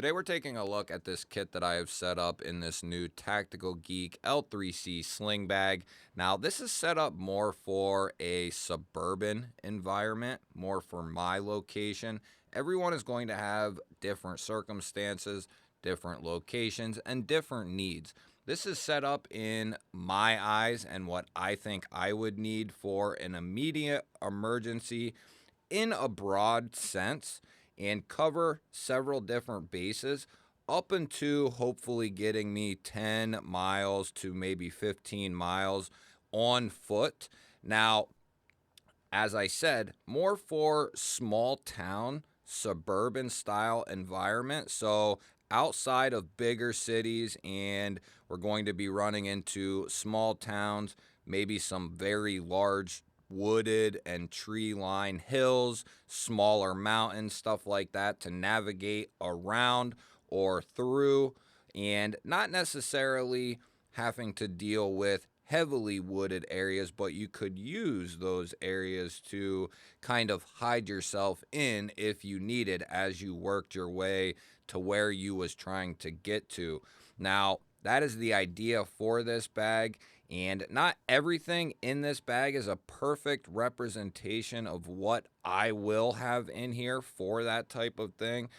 Today we're taking a look at this kit that I have set up in this new Tac Geek L3C sling bag. Now this is set up more for a suburban environment, more for my location. Everyone is going to have different circumstances, different locations, and different needs. This is set up in my eyes and what I think I would need for an immediate emergency in a broad sense and cover several different bases up into hopefully getting me 10 miles to maybe 15 miles on foot. Now, as I said, more for small town, suburban style environment. So outside of bigger cities, and we're going to be running into small towns, maybe some very large wooded and tree lined hills, smaller mountains, stuff like that to navigate around or through, and not necessarily having to deal with heavily wooded areas, but you could use those areas to kind of hide yourself in if you needed as you worked your way to where you was trying to get to. Now, that is the idea for this bag, and not everything in this bag is a perfect representation of what I will have in here for that type of thing.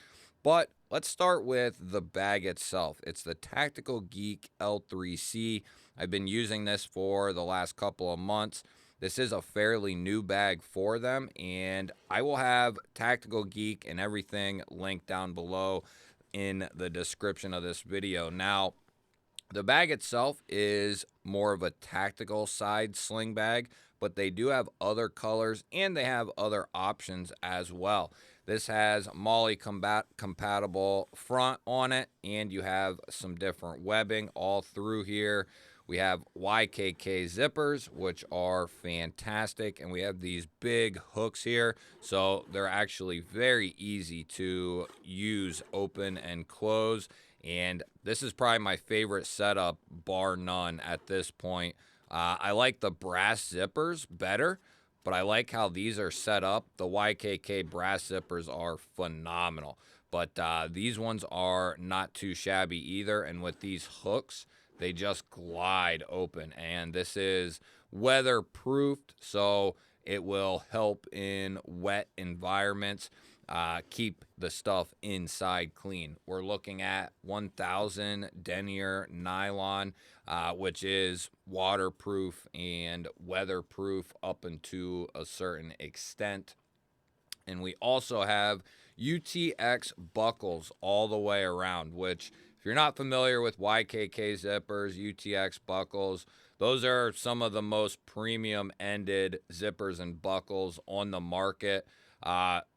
But let's start with the bag itself. It's the Tac Geek L3C. I've been using this for the last couple of months. This is a fairly new bag for them, and I will have Tactical Geek and everything linked down below in the description of this video. Now, the bag itself is more of a tactical side sling bag, but they do have other colors and they have other options as well. This has MOLLE compatible front on it, and you have some different webbing all through here. We have YKK zippers, which are fantastic, and we have these big hooks here, so they're actually very easy to use, open and close. And this is probably my favorite setup, bar none, at this point. I like the brass zippers better, but I like how these are set up. The YKK brass zippers are phenomenal, but these ones are not too shabby either. And with these hooks, they just glide open, and this is weatherproofed, so it will help in wet environments. Keep the stuff inside clean. We're looking at 1000 denier nylon, which is waterproof and weatherproof up into a certain extent. And we also have UTX buckles all the way around, which if you're not familiar with YKK zippers, UTX buckles, those are some of the most premium ended zippers and buckles on the market.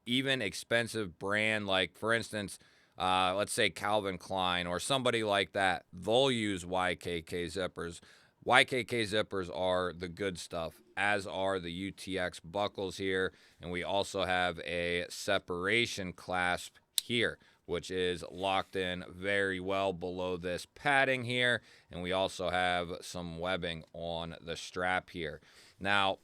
Even expensive brand, like for instance, let's say Calvin Klein or somebody like that, they'll use YKK zippers. YKK zippers are the good stuff, as are the UTX buckles here. And we also have a separation clasp here, which is locked in very well below this padding here. And we also have some webbing on the strap here. Now,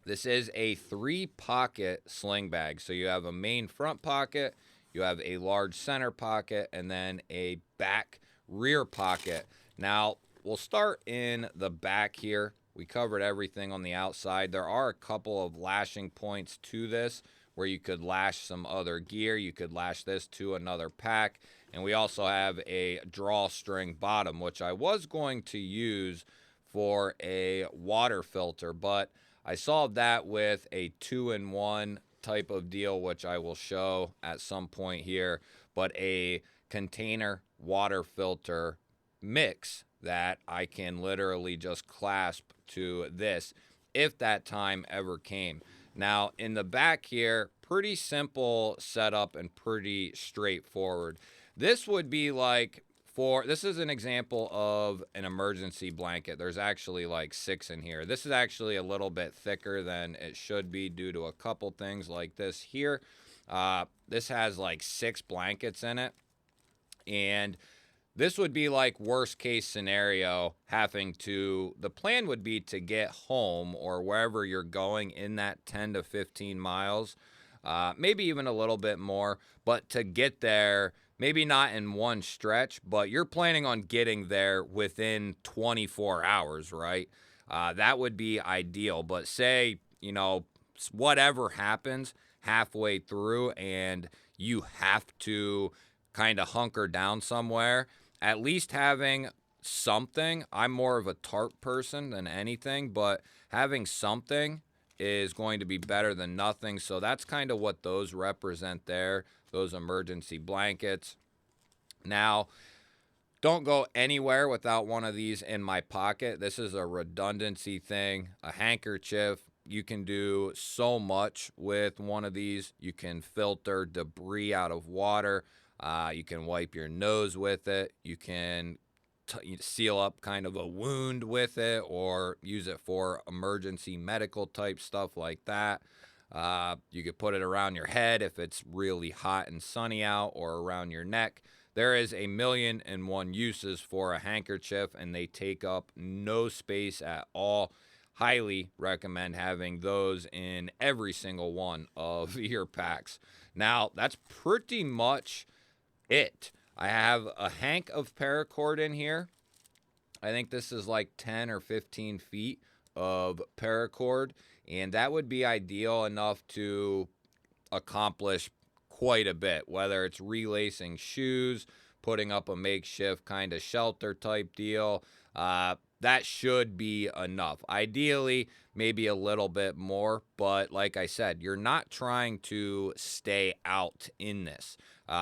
this is a 3-pocket sling bag. So you have a main front pocket, you have a large center pocket, and then a back rear pocket. Now, we'll start in the back here. We covered everything on the outside. There are a couple of lashing points to this where you could lash some other gear. You could lash this to another pack. And we also have a drawstring bottom, which I was going to use for a water filter, but I solved that with a 2-in-1 type of deal, which I will show at some point here, but a container water filter mix that I can literally just clasp to this if that time ever came. Now, in the back here, pretty simple setup and pretty straightforward. This would be like this is an example of an emergency blanket. There's actually like 6 in here. This is actually a little bit thicker than it should be due to a couple things like this here. This has like 6 blankets in it. And this would be like worst case scenario, the plan would be to get home or wherever you're going in that 10 to 15 miles, maybe even a little bit more, but to get there maybe not in one stretch, but you're planning on getting there within 24 hours, right? That would be ideal. But say, whatever happens halfway through and you have to kind of hunker down somewhere, at least having something. I'm more of a tarp person than anything, but having something is going to be better than nothing. So that's kind of what those represent there, those emergency blankets. Now, don't go anywhere without one of these in my pocket. This is a redundancy thing. A handkerchief, you can do so much with one of these. You can filter debris out of water. You can wipe your nose with it. You can seal up kind of a wound with it, or use it for emergency medical type stuff like that. You could put it around your head if it's really hot and sunny out, or around your neck. There is a million and one uses for a handkerchief, and they take up no space at all. Highly recommend having those in every single one of your packs. Now, that's pretty much it. I have a hank of paracord in here. I think this is like 10 or 15 feet of paracord, and that would be ideal enough to accomplish quite a bit, whether it's relacing shoes, putting up a makeshift kind of shelter type deal. That should be enough. Ideally, maybe a little bit more, but like I said, you're not trying to stay out in this.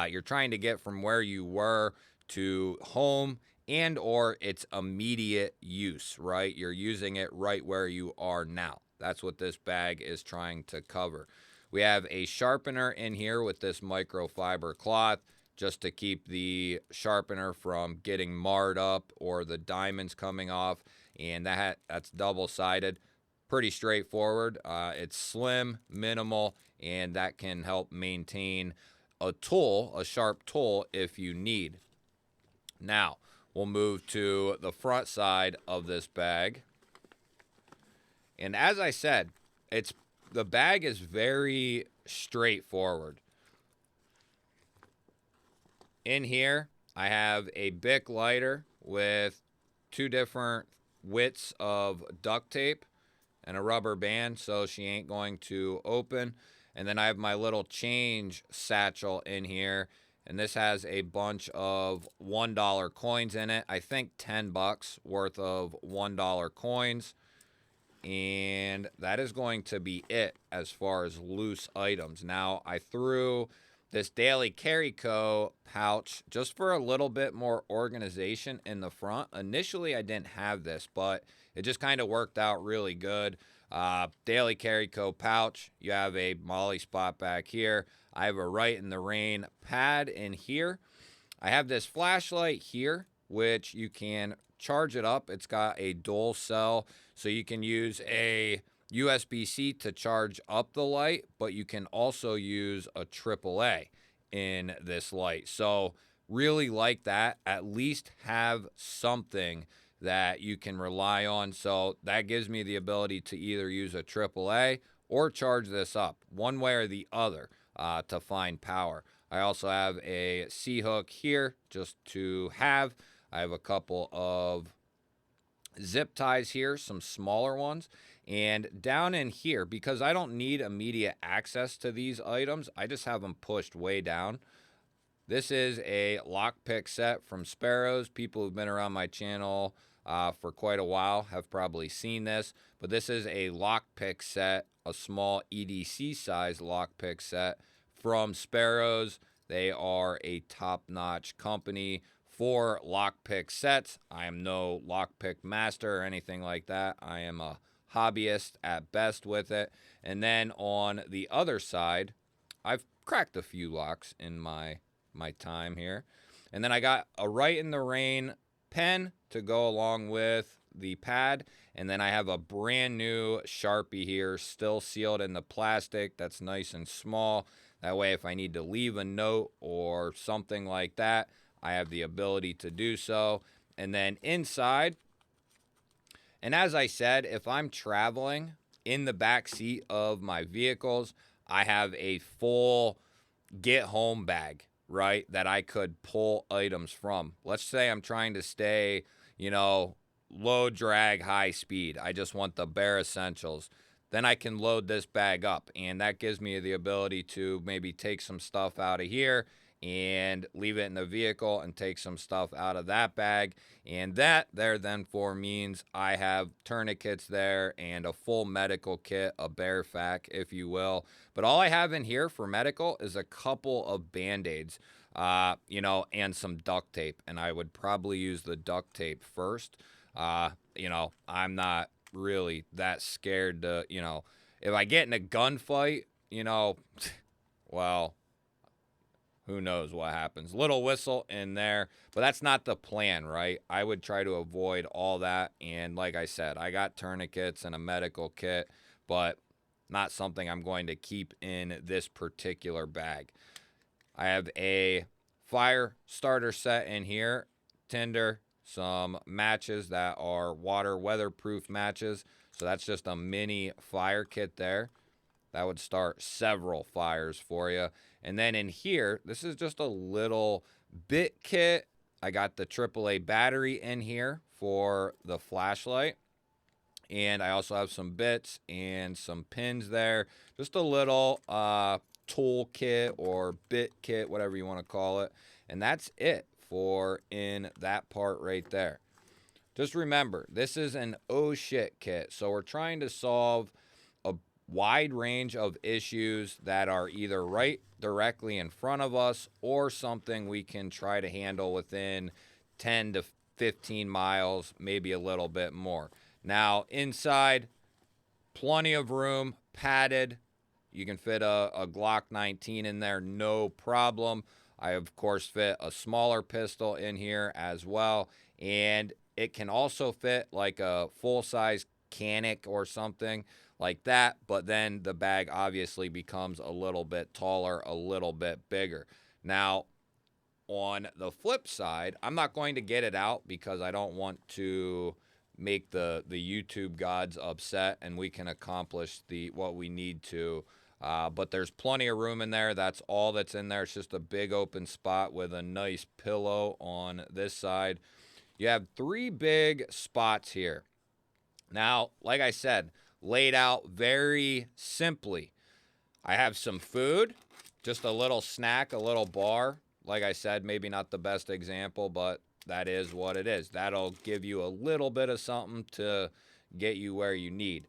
You're trying to get from where you were to home, and or its immediate use, right? You're using it right where you are now. That's what this bag is trying to cover. We have a sharpener in here with this microfiber cloth, just to keep the sharpener from getting marred up or the diamonds coming off, and that's double-sided. Pretty straightforward. It's slim, minimal, and that can help maintain a tool, a sharp tool, if you need. Now, we'll move to the front side of this bag. And as I said, the bag is very straightforward. In here, I have a Bic lighter with 2 different widths of duct tape and a rubber band, so she ain't going to open. And then I have my little change satchel in here, and this has a bunch of $1 coins in it. I think 10 bucks worth of $1 coins. And that is going to be it as far as loose items. Now, I threw this Daily Carry Co. pouch just for a little bit more organization in the front. Initially, I didn't have this, but it just kind of worked out really good. Daily Carry Co. pouch. You have a Molly spot back here. I have a Right in the Rain pad in here. I have this flashlight here, which you can charge it up. It's got a dual cell, so you can use a USB-C to charge up the light, but you can also use a AAA in this light. So really like that. At least have something that you can rely on. So that gives me the ability to either use a AAA or charge this up, one way or the other, to find power. I also have a C-hook here just to have. I have a couple of zip ties here, some smaller ones. And down in here, because I don't need immediate access to these items, I just have them pushed way down. This is a lockpick set from Sparrows. People who've been around my channel for quite a while have probably seen this. But this is a lockpick set, a small EDC size lockpick set from Sparrows. They are a top-notch company for lockpick sets. I am no lockpick master or anything like that. I am a hobbyist at best with it. And then on the other side, I've cracked a few locks in my time here. And then I got a Right in the Rain pen to go along with the pad. And then I have a brand new Sharpie here, still sealed in the plastic. That's nice and small. That way, if I need to leave a note or something like that, I have the ability to do so. And then inside, and as I said, if I'm traveling in the back seat of my vehicles, I have a full get home bag right, that I could pull items from. Let's say I'm trying to stay, you know, low drag, high speed. I just want the bare essentials. Then I can load this bag up, and that gives me the ability to maybe take some stuff out of here and leave it in the vehicle and take some stuff out of that bag. And that there then for means I have tourniquets there and a full medical kit, a bare fac, if you will. But all I have in here for medical is a couple of band-aids, you know, and some duct tape. And I would probably use the duct tape first. You know, I'm not really that scared to, you know, if I get in a gunfight, you know, well, who knows what happens. Little whistle in there, but that's not the plan, right? I would try to avoid all that. And like I said, I got tourniquets and a medical kit, but not something I'm going to keep in this particular bag. I have a fire starter set in here, tinder, some matches that are water weatherproof matches. So that's just a mini fire kit there. That would start several fires for you. And then in here, this is just a little bit kit. I got the AAA battery in here for the flashlight. And I also have some bits and some pins there. Just a little tool kit or bit kit, whatever you want to call it. And that's it for in that part right there. Just remember, this is an oh shit kit. So we're trying to solve a wide range of issues that are either right directly in front of us or something we can try to handle within 10 to 15 miles, maybe a little bit more. Now, inside, plenty of room, padded. You can fit a Glock 19 in there, no problem. I, of course, fit a smaller pistol in here as well. And it can also fit like a full-size Canic or something like that. But then the bag obviously becomes a little bit taller, a little bit bigger. Now, on the flip side, I'm not going to get it out because I don't want to make the YouTube gods upset, and we can accomplish what we need to. But there's plenty of room in there. That's all that's in there. It's just a big open spot with a nice pillow on this side. You have 3 big spots here. Now, like I said, laid out very simply. I have some food, just a little snack, a little bar. Like I said, maybe not the best example, but that is what it is. That'll give you a little bit of something to get you where you need.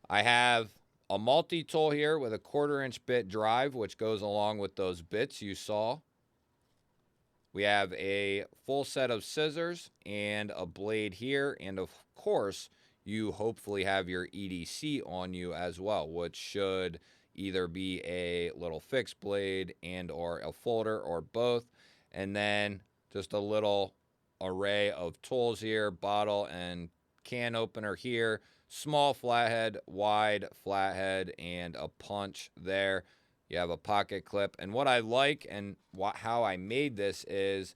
I have a multi-tool here with a 1/4-inch bit drive, which goes along with those bits you saw. We have a full set of scissors and a blade here. And of course, you hopefully have your EDC on you as well, which should either be a little fixed blade and or a folder or both. And then just a little array of tools here, bottle and can opener here, small flathead, wide flathead, and a punch there. You have a pocket clip. And what I like and how I made this is,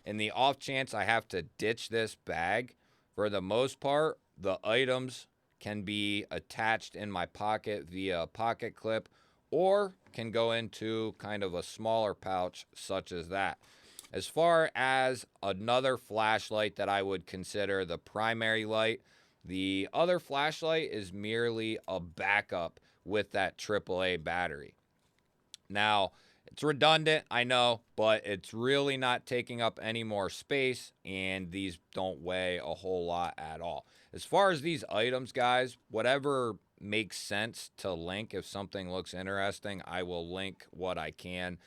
in the off chance I have to ditch this bag, for the most part, the items can be attached in my pocket via a pocket clip or can go into kind of a smaller pouch such as that. As far as another flashlight that I would consider the primary light, the other flashlight is merely a backup with that AAA battery. Now, it's redundant, I know, but it's really not taking up any more space, and these don't weigh a whole lot at all. As far as these items, guys, whatever makes sense to link, if something looks interesting, I will link what I can.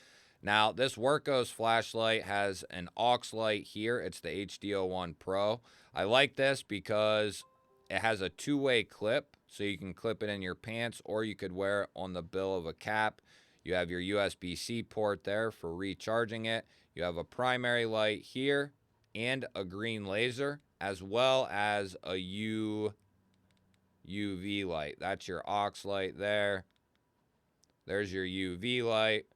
Now, this Workos flashlight has an aux light here. It's the HD01 Pro. I like this because it has a 2-way clip, so you can clip it in your pants or you could wear it on the bill of a cap. You have your USB-C port there for recharging it. You have a primary light here and a green laser, as well as a UV light. That's your aux light there. There's your UV light.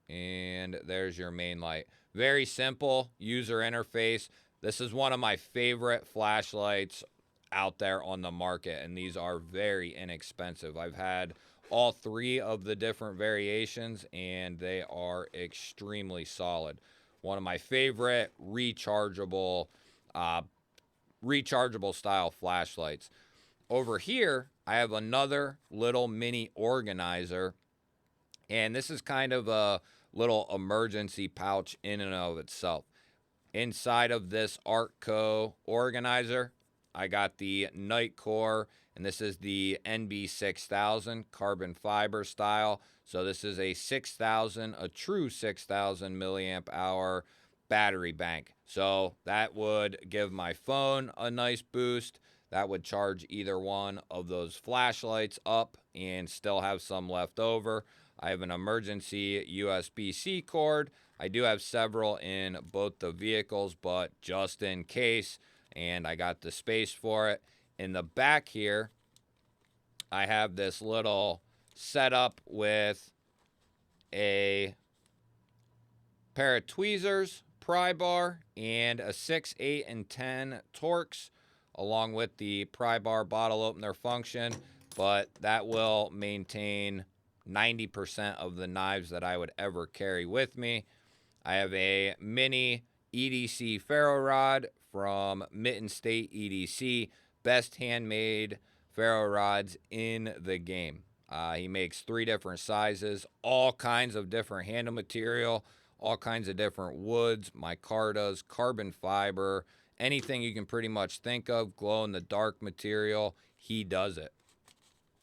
And there's your main light. Very simple user interface. This is one of my favorite flashlights out there on the market, and these are very inexpensive. I've had all three of the different variations, and they are extremely solid. One of my favorite rechargeable style flashlights. Over here, I have another little mini organizer, and this is kind of a little emergency pouch in and of itself. Inside of this Artco organizer, I got the Nightcore, and this is the NB6000 carbon fiber style. So this is a true 6,000 milliamp hour battery bank. So that would give my phone a nice boost. That would charge either one of those flashlights up and still have some left over. I have an emergency USB-C cord. I do have several in both the vehicles, but just in case, and I got the space for it. In the back here, I have this little setup with a pair of tweezers, pry bar, and a 6, 8, and 10 Torx, along with the pry bar bottle opener function, but that will maintain 90% of the knives that I would ever carry with me. I have a mini EDC ferro rod from Mitten State EDC, best handmade ferro rods in the game. He makes 3 different sizes, all kinds of different handle material, all kinds of different woods, micartas, carbon fiber, anything you can pretty much think of, glow in the dark material, he does it.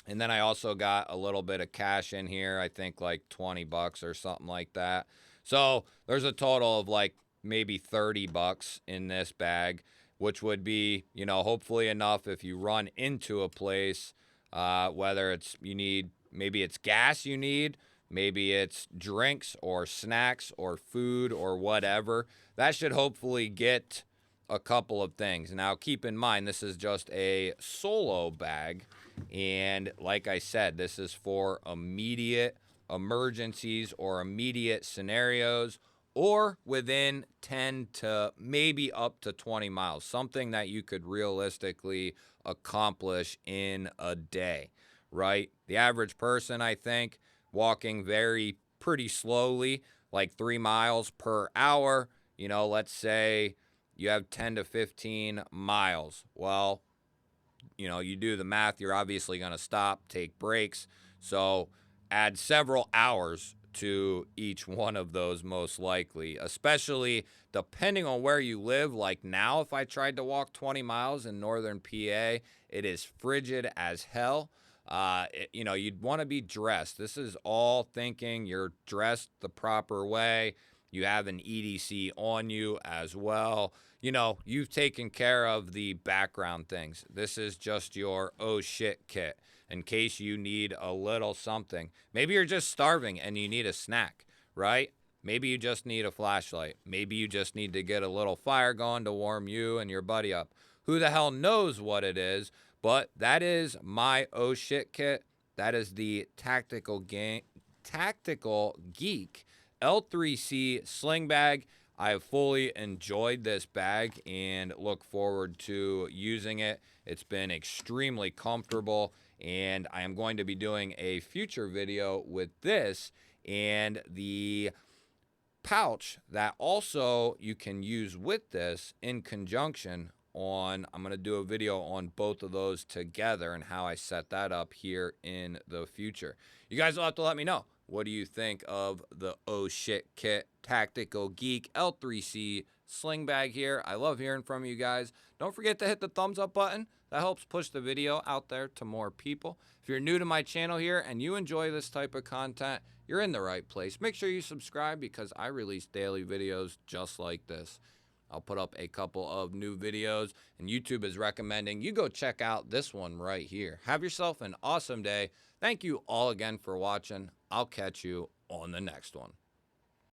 And then I also got a little bit of cash in here, I think like 20 bucks or something like that. So there's a total of like maybe 30 bucks in this bag, which would be, you know, hopefully enough if you run into a place, whether it's maybe it's gas you need, maybe it's drinks or snacks or food or whatever. That should hopefully get a couple of things. Now, keep in mind, this is just a solo bag. And like I said, this is for immediate emergencies or immediate scenarios, or within 10 to maybe up to 20 miles, something that you could realistically accomplish in a day, right? The average person, I think, walking pretty slowly, like 3 miles per hour, you know, let's say you have 10 to 15 miles. Well, you know, you do the math, you're obviously going to stop, take breaks. So add several hours to each one of those, most likely, especially depending on where you live. Like now, if I tried to walk 20 miles in northern PA, it is frigid as hell. You know, you'd want to be dressed. This is all thinking you're dressed the proper way. You have an EDC on you as well. You know, you've taken care of the background things. This is just your oh shit kit in case you need a little something. Maybe you're just starving and you need a snack, right? Maybe you just need a flashlight. Maybe you just need to get a little fire going to warm you and your buddy up. Who the hell knows what it is? But that is my oh shit kit. That is the Tactical Geek L3C sling bag. I have fully enjoyed this bag and look forward to using it. It's been extremely comfortable, and I am going to be doing a future video with this and the pouch that also you can use with this in conjunction on. I'm going to do a video on both of those together and how I set that up here in the future. You guys will have to let me know. What do you think of the oh shit kit Tactical Geek L3C sling bag here? I love hearing from you guys. Don't forget to hit the thumbs up button. That helps push the video out there to more people. If you're new to my channel here and you enjoy this type of content, you're in the right place. Make sure you subscribe because I release daily videos just like this. I'll put up a couple of new videos, and YouTube is recommending you go check out this one right here. Have yourself an awesome day. Thank you all again for watching. I'll catch you on the next one.